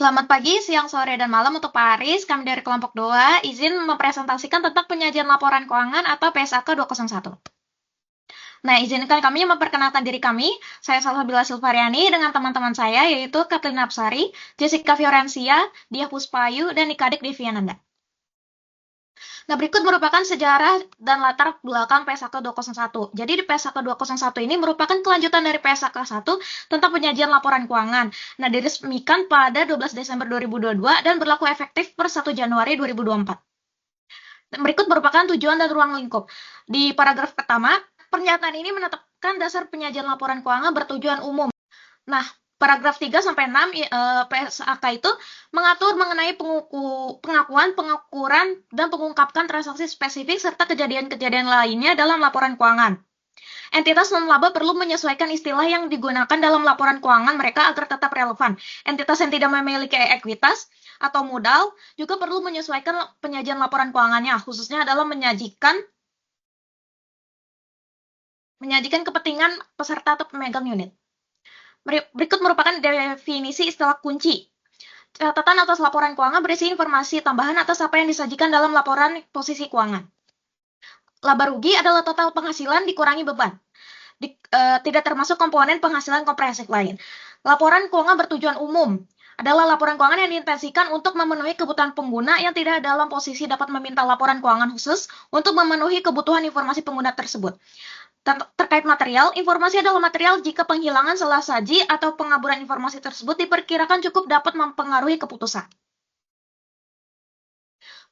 Selamat pagi, siang, sore, dan malam untuk Pak Aris. Kami dari kelompok 2 izin mempresentasikan tentang penyajian laporan keuangan atau PSAK 201. Nah, izinkan kami memperkenalkan diri kami. Saya Salsabila Silvariani dengan teman-teman saya yaitu Katrina Apsari, Jessica Fiorencia, Dia Puspayu, dan Nikadik Deviananda. Nah, berikut merupakan sejarah dan latar belakang PSAK 201. Jadi di PSAK 201 ini merupakan kelanjutan dari PSAK 1 tentang penyajian laporan keuangan. Nah, diresmikan pada 12 Desember 2022 dan berlaku efektif per 1 Januari 2024. Berikut merupakan tujuan dan ruang lingkup. Di paragraf pertama, pernyataan ini menetapkan dasar penyajian laporan keuangan bertujuan umum. Nah, paragraf 3 sampai 6 PSAK itu mengatur mengenai pengakuan, pengukuran, dan pengungkapkan transaksi spesifik serta kejadian-kejadian lainnya dalam laporan keuangan. Entitas non-laba perlu menyesuaikan istilah yang digunakan dalam laporan keuangan mereka agar tetap relevan. Entitas yang tidak memiliki ekuitas atau modal juga perlu menyesuaikan penyajian laporan keuangannya, khususnya dalam menyajikan kepentingan peserta atau pemegang unit. Berikut merupakan definisi istilah kunci. Catatan atas laporan keuangan berisi informasi tambahan atas apa yang disajikan dalam laporan posisi keuangan. Laba rugi adalah total penghasilan dikurangi beban. Tidak termasuk komponen penghasilan komprehensif lain. Laporan keuangan bertujuan umum adalah laporan keuangan yang diintensikan untuk memenuhi kebutuhan pengguna yang tidak dalam posisi dapat meminta laporan keuangan khusus untuk memenuhi kebutuhan informasi pengguna tersebut. Terkait material, informasi adalah material jika penghilangan salah saji atau pengaburan informasi tersebut diperkirakan cukup dapat mempengaruhi keputusan.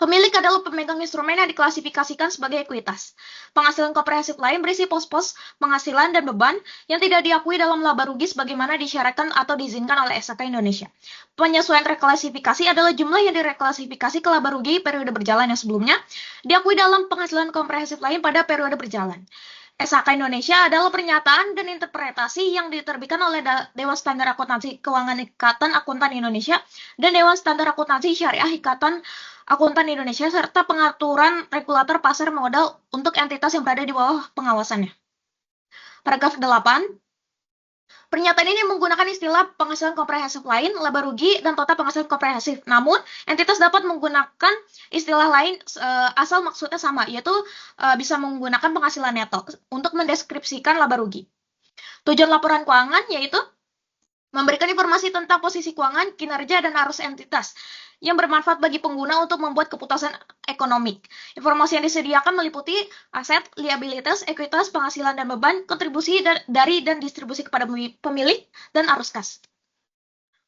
Pemilik adalah pemegang instrumen yang diklasifikasikan sebagai ekuitas. Penghasilan komprehensif lain berisi pos-pos penghasilan dan beban yang tidak diakui dalam laba rugi sebagaimana disyaratkan atau diizinkan oleh SAK Indonesia. Penyesuaian reklasifikasi adalah jumlah yang direklasifikasi ke laba rugi periode berjalan yang sebelumnya diakui dalam penghasilan komprehensif lain pada periode berjalan. SAK Indonesia adalah pernyataan dan interpretasi yang diterbitkan oleh Dewan Standar Akuntansi Keuangan Ikatan Akuntan Indonesia dan Dewan Standar Akuntansi Syariah Ikatan Akuntan Indonesia serta pengaturan regulator pasar modal untuk entitas yang berada di bawah pengawasannya. Paragraf 8. Pernyataan ini menggunakan istilah penghasilan komprehensif lain, laba rugi, dan total penghasilan komprehensif. Namun, entitas dapat menggunakan istilah lain asal maksudnya sama, yaitu bisa menggunakan penghasilan neto untuk mendeskripsikan laba rugi. Tujuan laporan keuangan yaitu memberikan informasi tentang posisi keuangan, kinerja, dan arus entitas yang bermanfaat bagi pengguna untuk membuat keputusan ekonomi. Informasi yang disediakan meliputi aset, liabilitas, ekuitas, penghasilan dan beban, kontribusi dari dan distribusi kepada pemilik, dan arus kas.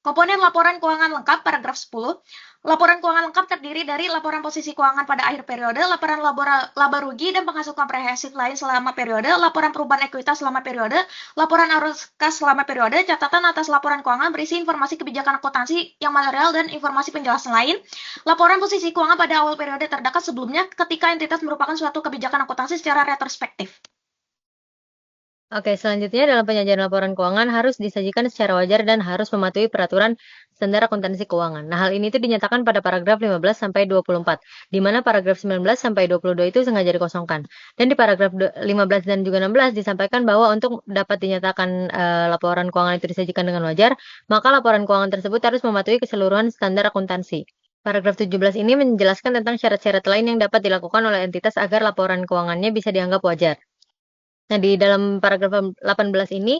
Komponen laporan keuangan lengkap, paragraf 10. Laporan keuangan lengkap terdiri dari laporan posisi keuangan pada akhir periode, laporan laba rugi dan penghasilan komprehensif lain selama periode, laporan perubahan ekuitas selama periode, laporan arus kas selama periode, catatan atas laporan keuangan berisi informasi kebijakan akuntansi yang material dan informasi penjelasan lain, laporan posisi keuangan pada awal periode terdekat sebelumnya ketika entitas merupakan suatu kebijakan akuntansi secara retrospektif. Oke, selanjutnya dalam penyajian laporan keuangan harus disajikan secara wajar dan harus mematuhi peraturan standar akuntansi keuangan. Nah, hal ini itu dinyatakan pada paragraf 15 sampai 24, di mana paragraf 19 sampai 22 itu sengaja dikosongkan. Dan di paragraf 15 dan juga 16 disampaikan bahwa untuk dapat dinyatakan laporan keuangan itu disajikan dengan wajar, maka laporan keuangan tersebut harus mematuhi keseluruhan standar akuntansi. Paragraf 17 ini menjelaskan tentang syarat-syarat lain yang dapat dilakukan oleh entitas agar laporan keuangannya bisa dianggap wajar. Nah, di dalam paragraf 18 ini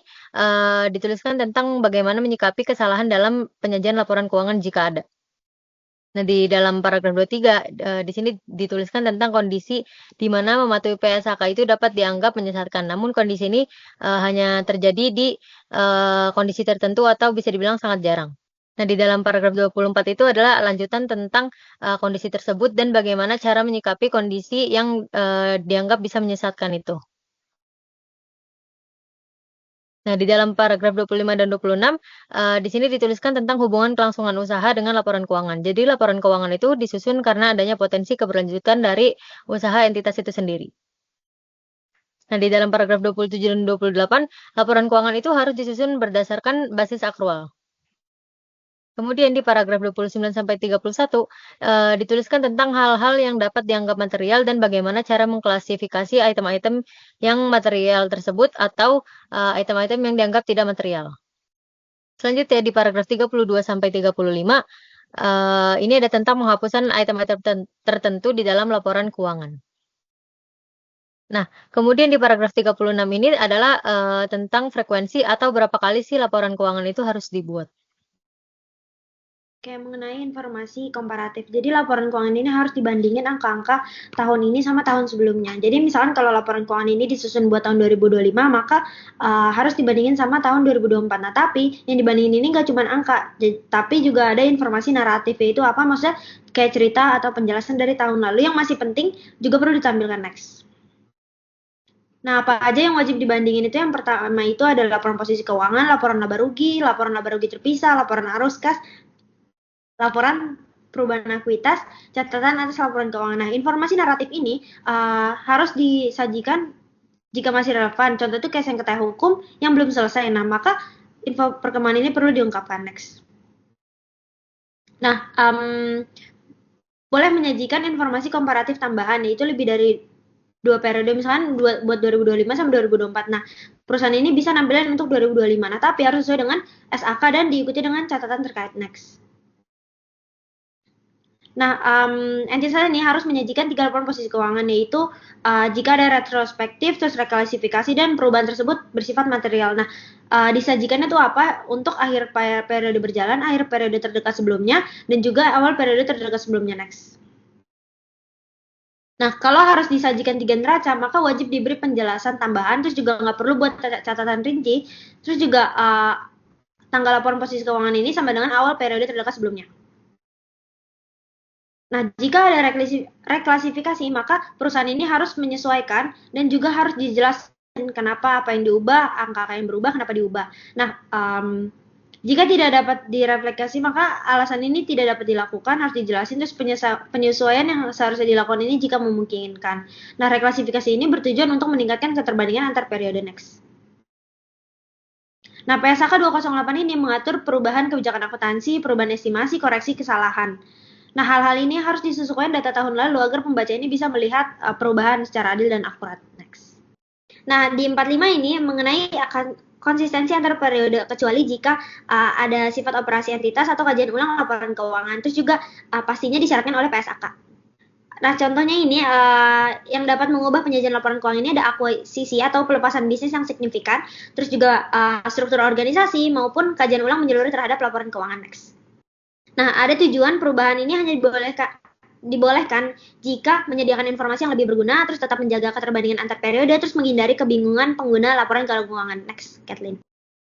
dituliskan tentang bagaimana menyikapi kesalahan dalam penyajian laporan keuangan jika ada. Nah, di dalam paragraf 23 di sini dituliskan tentang kondisi di mana mematuhi PSAK itu dapat dianggap menyesatkan. Namun kondisi ini hanya terjadi di kondisi tertentu atau bisa dibilang sangat jarang. Nah, di dalam paragraf 24 itu adalah lanjutan tentang kondisi tersebut dan bagaimana cara menyikapi kondisi yang dianggap bisa menyesatkan itu. Nah, di dalam paragraf 25 dan 26, di sini dituliskan tentang hubungan kelangsungan usaha dengan laporan keuangan. Jadi, laporan keuangan itu disusun karena adanya potensi keberlanjutan dari usaha entitas itu sendiri. Nah, di dalam paragraf 27 dan 28, laporan keuangan itu harus disusun berdasarkan basis akrual. Kemudian di paragraf 29 sampai 31 dituliskan tentang hal-hal yang dapat dianggap material dan bagaimana cara mengklasifikasi item-item yang material tersebut atau item-item yang dianggap tidak material. Selanjutnya di paragraf 32 sampai 35 ini ada tentang penghapusan item-item tertentu di dalam laporan keuangan. Nah, kemudian di paragraf 36 ini adalah tentang frekuensi atau berapa kali sih laporan keuangan itu harus dibuat. Kayak mengenai informasi komparatif. Jadi laporan keuangan ini harus dibandingin angka-angka tahun ini sama tahun sebelumnya. Jadi misalkan kalau laporan keuangan ini disusun buat tahun 2025, maka harus dibandingin sama tahun 2024. Nah, tapi yang dibandingin ini nggak cuma angka, tapi juga ada informasi naratif, yaitu apa maksudnya kayak cerita atau penjelasan dari tahun lalu yang masih penting juga perlu ditampilkan next. Nah, apa aja yang wajib dibandingin itu yang pertama itu adalah laporan posisi keuangan, laporan laba rugi terpisah, laporan arus kas, laporan perubahan ekuitas, catatan atas laporan keuangan. Nah, informasi naratif ini harus disajikan jika masih relevan. Contoh itu kayak sengketa hukum yang belum selesai. Nah, maka info perkembangan ini perlu diungkapkan next. Nah, boleh menyajikan informasi komparatif tambahan, yaitu lebih dari 2 periode, misalkan buat 2025 sama 2024. Nah, perusahaan ini bisa nampilin untuk 2025. Nah, tapi harus sesuai dengan SAK dan diikuti dengan catatan terkait next. Nah, entitas ini harus menyajikan 3 laporan posisi keuangan, yaitu jika ada retrospektif, terus reklasifikasi, dan perubahan tersebut bersifat material. Nah, disajikannya itu apa? Untuk akhir periode berjalan, akhir periode terdekat sebelumnya, dan juga awal periode terdekat sebelumnya next. Nah, kalau harus disajikan 3 neraca, maka wajib diberi penjelasan tambahan, terus juga nggak perlu buat catatan rinci, terus juga tanggal laporan posisi keuangan ini sama dengan awal periode terdekat sebelumnya. Nah, jika ada reklasifikasi, maka perusahaan ini harus menyesuaikan dan juga harus dijelaskan kenapa, apa yang diubah, angka yang berubah, kenapa diubah. Nah, jika tidak dapat direfleksi, maka alasan ini tidak dapat dilakukan, harus dijelasin, terus penyesuaian yang seharusnya dilakukan ini jika memungkinkan. Nah, reklasifikasi ini bertujuan untuk meningkatkan keterbandingan antar periode next. Nah, PSAK 208 ini mengatur perubahan kebijakan akuntansi, perubahan estimasi, koreksi kesalahan. Nah, hal-hal ini harus disesuaikan data tahun lalu agar pembaca ini bisa melihat perubahan secara adil dan akurat. Next. Nah, di 45 ini mengenai akan konsistensi antar periode, kecuali jika ada sifat operasi entitas atau kajian ulang laporan keuangan. Terus juga pastinya disyaratkan oleh PSAK. Nah, contohnya ini yang dapat mengubah penyajian laporan keuangan ini ada akuisisi atau pelepasan bisnis yang signifikan, terus juga struktur organisasi maupun kajian ulang menyeluruh terhadap laporan keuangan. Next. Nah, ada tujuan perubahan ini hanya dibolehkan jika menyediakan informasi yang lebih berguna, terus tetap menjaga keterbandingan antar periode, terus menghindari kebingungan pengguna laporan keuangan. Next, Kathleen.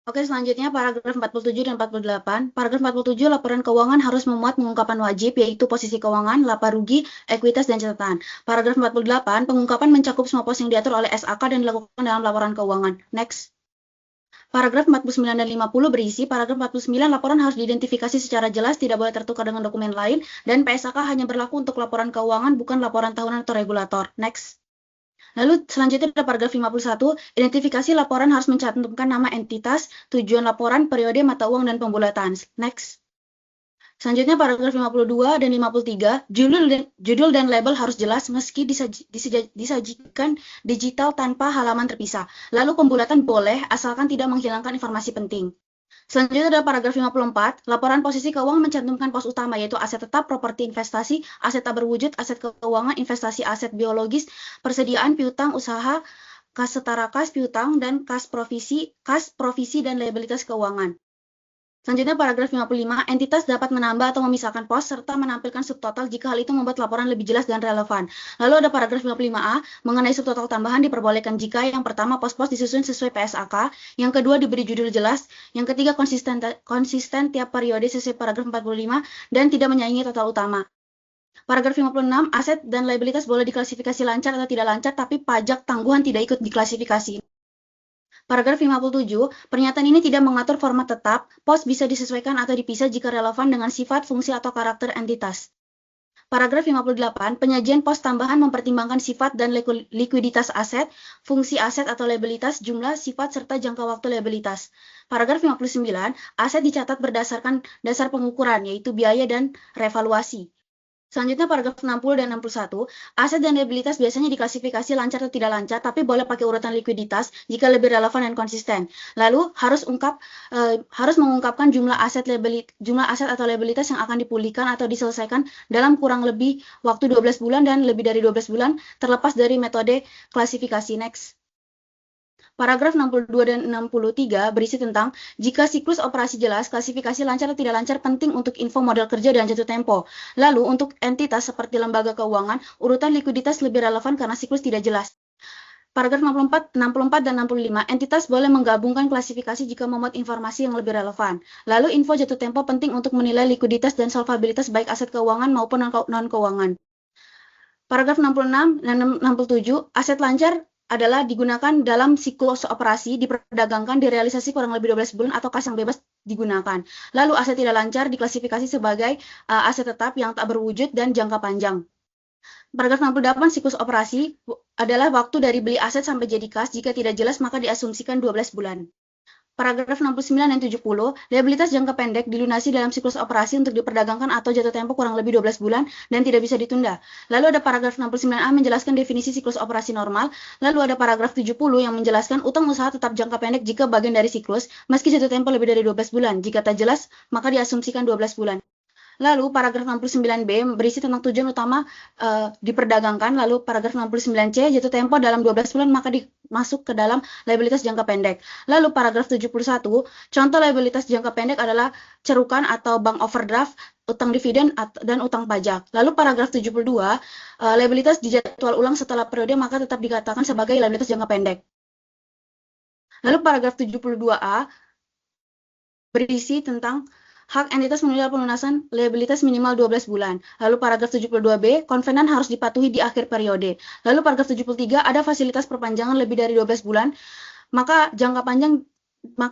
Oke, selanjutnya paragraf 47 dan 48. Paragraf 47, laporan keuangan harus memuat pengungkapan wajib, yaitu posisi keuangan, laba rugi, ekuitas, dan catatan. Paragraf 48, pengungkapan mencakup semua pos yang diatur oleh SAK dan dilakukan dalam laporan keuangan. Next. Paragraf 49 dan 50 berisi, paragraf 49 laporan harus diidentifikasi secara jelas, tidak boleh tertukar dengan dokumen lain, dan PSAK hanya berlaku untuk laporan keuangan, bukan laporan tahunan atau regulator. Next. Lalu selanjutnya ada paragraf 51, identifikasi laporan harus mencantumkan nama entitas, tujuan laporan, periode, mata uang, dan pembulatan. Next. Selanjutnya paragraf 52 dan 53, judul dan label harus jelas meski disajikan digital tanpa halaman terpisah. Lalu pembulatan boleh asalkan tidak menghilangkan informasi penting. Selanjutnya ada paragraf 54, laporan posisi keuangan mencantumkan pos utama yaitu aset tetap, properti investasi, aset tak berwujud, aset keuangan, investasi aset biologis, persediaan piutang usaha, kas setara kas piutang, dan kas provisi dan liabilitas keuangan. Selanjutnya paragraf 55, entitas dapat menambah atau memisahkan pos serta menampilkan subtotal jika hal itu membuat laporan lebih jelas dan relevan. Lalu ada paragraf 55A, mengenai subtotal tambahan diperbolehkan jika yang pertama pos-pos disusun sesuai PSAK, yang kedua diberi judul jelas, yang ketiga konsisten tiap periode sesuai paragraf 45 dan tidak menyaingi total utama. Paragraf 56, aset dan liabilitas boleh diklasifikasi lancar atau tidak lancar, tapi pajak tangguhan tidak ikut diklasifikasi. Paragraf 57, pernyataan ini tidak mengatur format tetap, pos bisa disesuaikan atau dipisah jika relevan dengan sifat, fungsi, atau karakter entitas. Paragraf 58, penyajian pos tambahan mempertimbangkan sifat dan likuiditas aset, fungsi aset atau liabilitas, jumlah, sifat, serta jangka waktu liabilitas. Paragraf 59, aset dicatat berdasarkan dasar pengukuran, yaitu biaya dan revaluasi. Selanjutnya paragraf 60 dan 61, aset dan liabilitas biasanya diklasifikasi lancar atau tidak lancar, tapi boleh pakai urutan likuiditas jika lebih relevan dan konsisten. Lalu harus mengungkapkan jumlah aset atau liabilitas yang akan dipulihkan atau diselesaikan dalam kurang lebih waktu 12 bulan dan lebih dari 12 bulan terlepas dari metode klasifikasi. Next. Paragraf 62 dan 63 berisi tentang jika siklus operasi jelas, klasifikasi lancar atau tidak lancar penting untuk info model kerja dan jatuh tempo. Lalu untuk entitas seperti lembaga keuangan, urutan likuiditas lebih relevan karena siklus tidak jelas. Paragraf 64 dan 65, entitas boleh menggabungkan klasifikasi jika memuat informasi yang lebih relevan. Lalu info jatuh tempo penting untuk menilai likuiditas dan solvabilitas baik aset keuangan maupun non-keuangan. Paragraf 66 dan 67, aset lancar adalah digunakan dalam siklus operasi, diperdagangkan, direalisasi kurang lebih 12 bulan atau kas yang bebas digunakan. Lalu aset tidak lancar diklasifikasi sebagai aset tetap yang tak berwujud dan jangka panjang. Paragraf 68, siklus operasi adalah waktu dari beli aset sampai jadi kas. Jika tidak jelas maka diasumsikan 12 bulan. Paragraf 69 dan 70, liabilitas jangka pendek dilunasi dalam siklus operasi untuk diperdagangkan atau jatuh tempo kurang lebih 12 bulan dan tidak bisa ditunda. Lalu ada paragraf 69A menjelaskan definisi siklus operasi normal. Lalu ada paragraf 70 yang menjelaskan utang usaha tetap jangka pendek jika bagian dari siklus, meski jatuh tempo lebih dari 12 bulan. Jika tak jelas, maka diasumsikan 12 bulan. Lalu paragraf 69B berisi tentang tujuan utama diperdagangkan. Lalu paragraf 69C jatuh tempo dalam 12 bulan maka masuk ke dalam liabilitas jangka pendek. Lalu paragraf 71, contoh liabilitas jangka pendek adalah cerukan atau bank overdraft, utang dividen dan utang pajak. Lalu paragraf 72, liabilitas dijadwal ulang setelah periode maka tetap dikatakan sebagai liabilitas jangka pendek. Lalu paragraf 72A berisi tentang hak entitas menunda pelunasan liabilitas minimal 12 bulan. Lalu paragraf 72B, konvenan harus dipatuhi di akhir periode. Lalu paragraf 73, ada fasilitas perpanjangan lebih dari 12 bulan, maka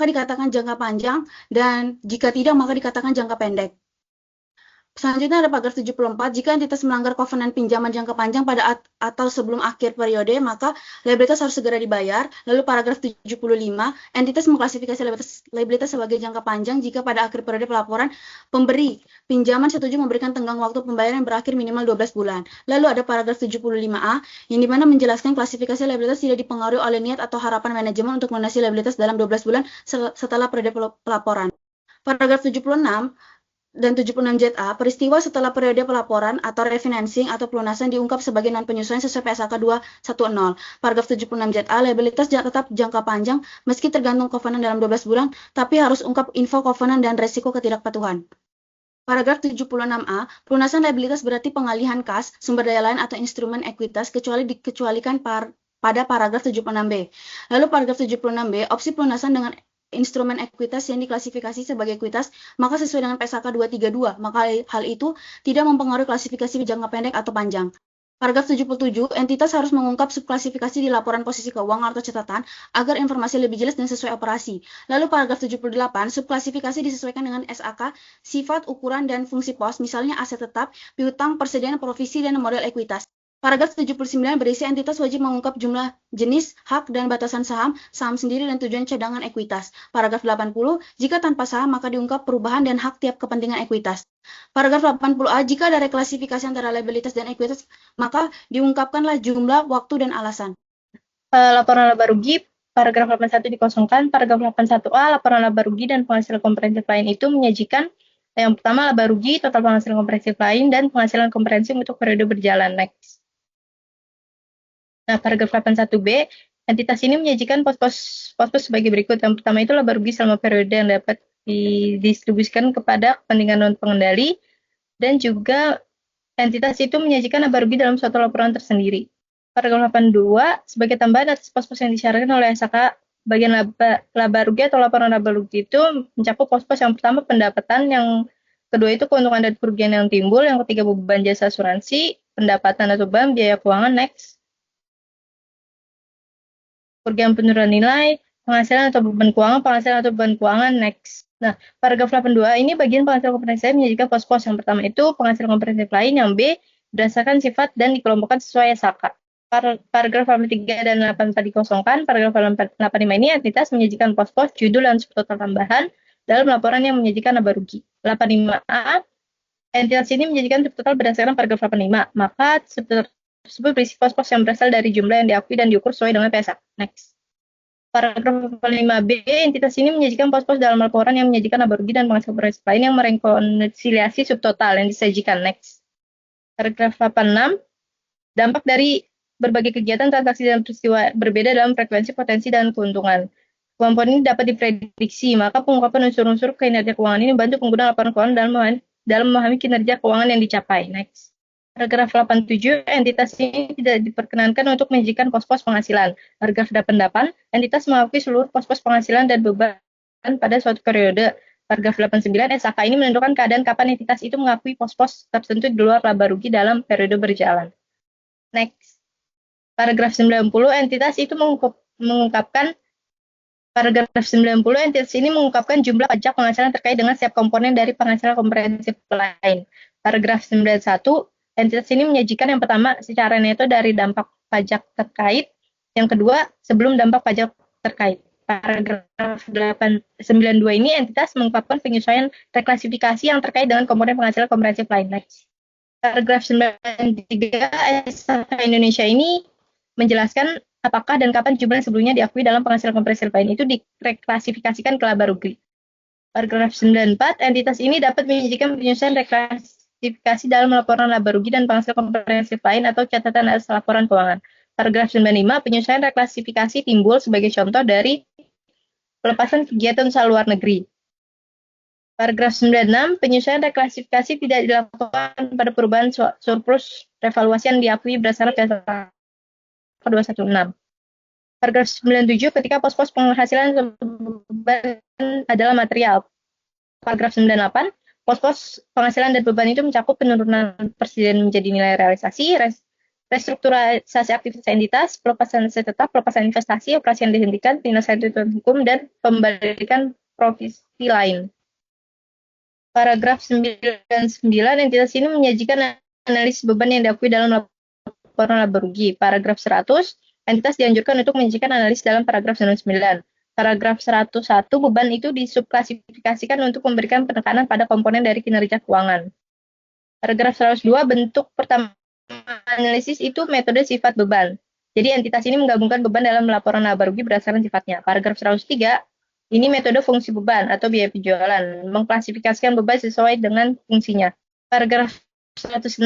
dikatakan jangka panjang, dan jika tidak maka dikatakan jangka pendek. Selanjutnya ada paragraf 74, jika entitas melanggar kovenan pinjaman jangka panjang pada atau sebelum akhir periode, maka liabilitas harus segera dibayar. Lalu paragraf 75, entitas mengklasifikasi liabilitas sebagai jangka panjang jika pada akhir periode pelaporan pemberi pinjaman setuju memberikan tenggang waktu pembayaran yang berakhir minimal 12 bulan. Lalu ada paragraf 75A, yang dimana menjelaskan klasifikasi liabilitas tidak dipengaruhi oleh niat atau harapan manajemen untuk melunasi liabilitas dalam 12 bulan setelah periode pelaporan. Paragraf 76 dan 76ZA, peristiwa setelah periode pelaporan atau refinancing atau pelunasan diungkap sebagai non-penyesuaian sesuai PSAK 210. Paragraf 76ZA, liabilitas tetap jangka panjang meski tergantung kovenan dalam 12 bulan, tapi harus ungkap info kovenan dan resiko ketidakpatuhan. Paragraf 76A, pelunasan liabilitas berarti pengalihan kas, sumber daya lain atau instrumen ekuitas kecuali dikecualikan pada paragraf 76B. Lalu paragraf 76B, opsi pelunasan dengan instrumen ekuitas yang diklasifikasi sebagai ekuitas, maka sesuai dengan PSAK 232, maka hal itu tidak mempengaruhi klasifikasi jangka pendek atau panjang. Paragraf 77, entitas harus mengungkap subklasifikasi di laporan posisi keuangan atau catatan agar informasi lebih jelas dan sesuai operasi. Lalu paragraf 78, subklasifikasi disesuaikan dengan SAK, sifat, ukuran, dan fungsi pos, misalnya aset tetap, piutang, persediaan provisi, dan model ekuitas. Paragraf 79 berisi entitas wajib mengungkap jumlah jenis, hak, dan batasan saham, saham sendiri, dan tujuan cadangan ekuitas. Paragraf 80, jika tanpa saham maka diungkap perubahan dan hak tiap kepentingan ekuitas. Paragraf 80A, jika ada reklasifikasi antara liabilitas dan ekuitas, maka diungkapkanlah jumlah, waktu, dan alasan. Laporan laba rugi, paragraf 81 dikosongkan. Paragraf 81A, laporan laba rugi dan penghasilan komprehensif lain itu menyajikan yang pertama laba rugi, total penghasilan komprehensif lain, dan penghasilan komprehensif untuk periode berjalan. Next. Nah, paragraf 81B, entitas ini menyajikan pos-pos sebagai berikut. Yang pertama itu laba rugi selama periode yang dapat didistribusikan kepada kepentingan non-pengendali, dan juga entitas itu menyajikan laba rugi dalam suatu laporan tersendiri. Paragraf 82, sebagai tambahan atas pos-pos yang disyaratkan oleh SAK, bagian laba rugi atau laporan laba rugi itu mencakup pos-pos yang pertama pendapatan, yang kedua itu keuntungan dan kerugian yang timbul, yang ketiga beban jasa asuransi, pendapatan atau beban biaya keuangan. Next. Kerugian penurunan nilai, penghasilan atau beban keuangan, next. Nah, paragraf 82 ini bagian penghasilan komprehensif menyajikan pos-pos. Yang pertama itu penghasilan komprehensif lain, yang B berdasarkan sifat dan dikelompokkan sesuai SAK. Paragraf 83 dan 84 dikosongkan. Paragraf 85 ini entitas menyajikan pos-pos, judul, dan subtotal tambahan dalam laporan yang menyajikan laba rugi. 85A, Entitas ini menjadikan subtotal berdasarkan paragraf 85. Maka subtotal tersebut berisi pos-pos yang berasal dari jumlah yang diakui dan diukur sesuai dengan PSA. Next. Paragraf 5B, entitas ini menyajikan pos-pos dalam laporan yang menyajikan laba rugi dan penghasilan komprehensif lain yang merekonsiliasi subtotal yang disajikan. Next. Paragraf 86, dampak dari berbagai kegiatan, transaksi, dan peristiwa berbeda dalam frekuensi, potensi, dan keuntungan. Kemampuan ini dapat diprediksi, maka pengungkapan unsur-unsur kinerja keuangan ini membantu pengguna laporan keuangan dalam memahami kinerja keuangan yang dicapai. Next. Paragraf 87, entitas ini tidak diperkenankan untuk menyajikan pos-pos penghasilan. Paragraf 88, entitas mengakui seluruh pos-pos penghasilan dan beban pada suatu periode. Paragraf 89, SAK ini menentukan keadaan kapan entitas itu mengakui pos-pos tertentu di luar laba rugi dalam periode berjalan. Next. Paragraf 90, entitas itu mengungkapkan Paragraf 90, entitas ini mengungkapkan jumlah pajak penghasilan terkait dengan setiap komponen dari penghasilan komprehensif lain. Paragraf 91, entitas ini menyajikan yang pertama secara neto dari dampak pajak terkait, yang kedua sebelum dampak pajak terkait. Paragraf 92 ini entitas mengungkapkan penyesuaian reklasifikasi yang terkait dengan komponen penghasilan komprehensif lain. Next. Paragraf 93, SHK Indonesia ini menjelaskan apakah dan kapan jumlah yang sebelumnya diakui dalam penghasilan komprehensif lain itu direklasifikasikan ke laba rugi. Paragraf 94, entitas ini dapat menyajikan penyesuaian reklasifikasi dalam laporan laba rugi dan penghasilan komprehensif lain atau catatan atas laporan keuangan. Paragraf 95, penyesuaian reklasifikasi timbul sebagai contoh dari pelepasan kegiatan usaha luar negeri. Paragraf 96, penyesuaian reklasifikasi tidak dilakukan pada perubahan surplus revaluasi yang diakui berdasarkan PSA 216. Paragraf 97, ketika pos-pos penghasilan beban adalah material. Paragraf 98, pos-pos penghasilan dan beban itu mencakup penurunan persediaan menjadi nilai realisasi, restrukturisasi aktivitas entitas, pelepasan aset tetap, pelepasan investasi, operasi yang dihentikan, penyelesaian tuntutan hukum, dan pembalikan provisi lain. Paragraf 99, entitas ini menyajikan analisis beban yang diakui dalam laporan laba rugi. Paragraf 100, entitas dianjurkan untuk menyajikan analisis dalam paragraf 99. Paragraf 101, beban itu disubklasifikasikan untuk memberikan penekanan pada komponen dari kinerja keuangan. Paragraf 102, bentuk pertama analisis itu metode sifat beban. Jadi entitas ini menggabungkan beban dalam laporan laba rugi berdasarkan sifatnya. Paragraf 103, ini metode fungsi beban atau biaya penjualan, mengklasifikasikan beban sesuai dengan fungsinya. Paragraf 106,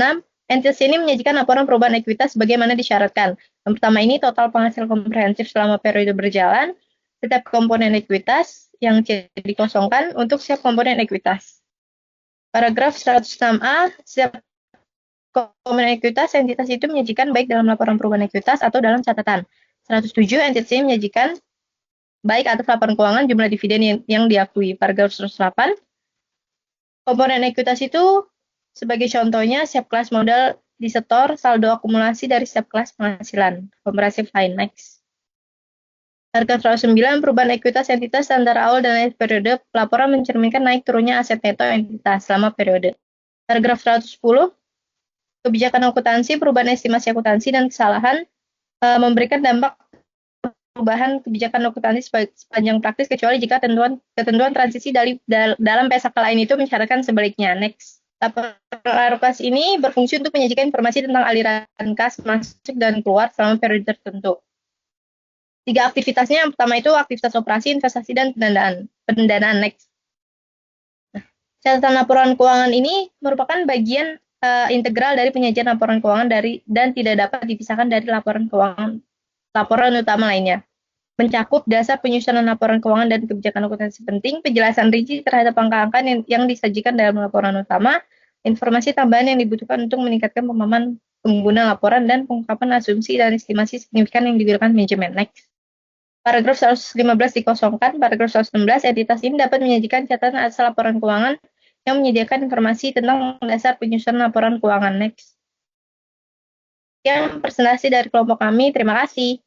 entitas ini menyajikan laporan perubahan ekuitas sebagaimana disyaratkan. Yang pertama ini total penghasilan komprehensif selama periode berjalan, setiap komponen ekuitas yang dikosongkan untuk setiap komponen ekuitas. Paragraf 106A, setiap komponen ekuitas entitas itu menyajikan baik dalam laporan perubahan ekuitas atau dalam catatan. 107, entitas ini menyajikan baik atas laporan keuangan jumlah dividen yang diakui. Paragraf 108, komponen ekuitas itu sebagai contohnya setiap kelas modal disetor saldo akumulasi dari setiap kelas penghasilan komprehensif lain. Next. Paragraf 109, perubahan ekuitas entitas antara awal dan akhir periode, pelaporan mencerminkan naik turunnya aset neto entitas selama periode. Paragraf 110, kebijakan akuntansi, perubahan estimasi akuntansi dan kesalahan memberikan dampak perubahan kebijakan akuntansi sepanjang praktis kecuali jika ketentuan transisi dalam PSAK lain itu mensyaratkan sebaliknya. Next. Laporan alokasi ini berfungsi untuk menyajikan informasi tentang aliran kas masuk dan keluar selama periode tertentu. 3 aktivitasnya, yang pertama itu aktivitas operasi, investasi, dan pendanaan. Next. Catatan laporan keuangan ini merupakan bagian integral dari penyajian laporan keuangan dan tidak dapat dipisahkan dari laporan utama lainnya. Mencakup dasar penyusunan laporan keuangan dan kebijakan akuntansi penting, penjelasan rinci terhadap angka-angka yang disajikan dalam laporan utama, informasi tambahan yang dibutuhkan untuk meningkatkan pemahaman pengguna laporan, dan pengungkapan asumsi dan estimasi signifikan yang digunakan manajemen. Next. Paragraf 115 dikosongkan. Paragraf 116, entitas ini dapat menyajikan catatan atas laporan keuangan yang menyediakan informasi tentang dasar penyusunan laporan keuangan. Next. Sekian presentasi dari kelompok kami. Terima kasih.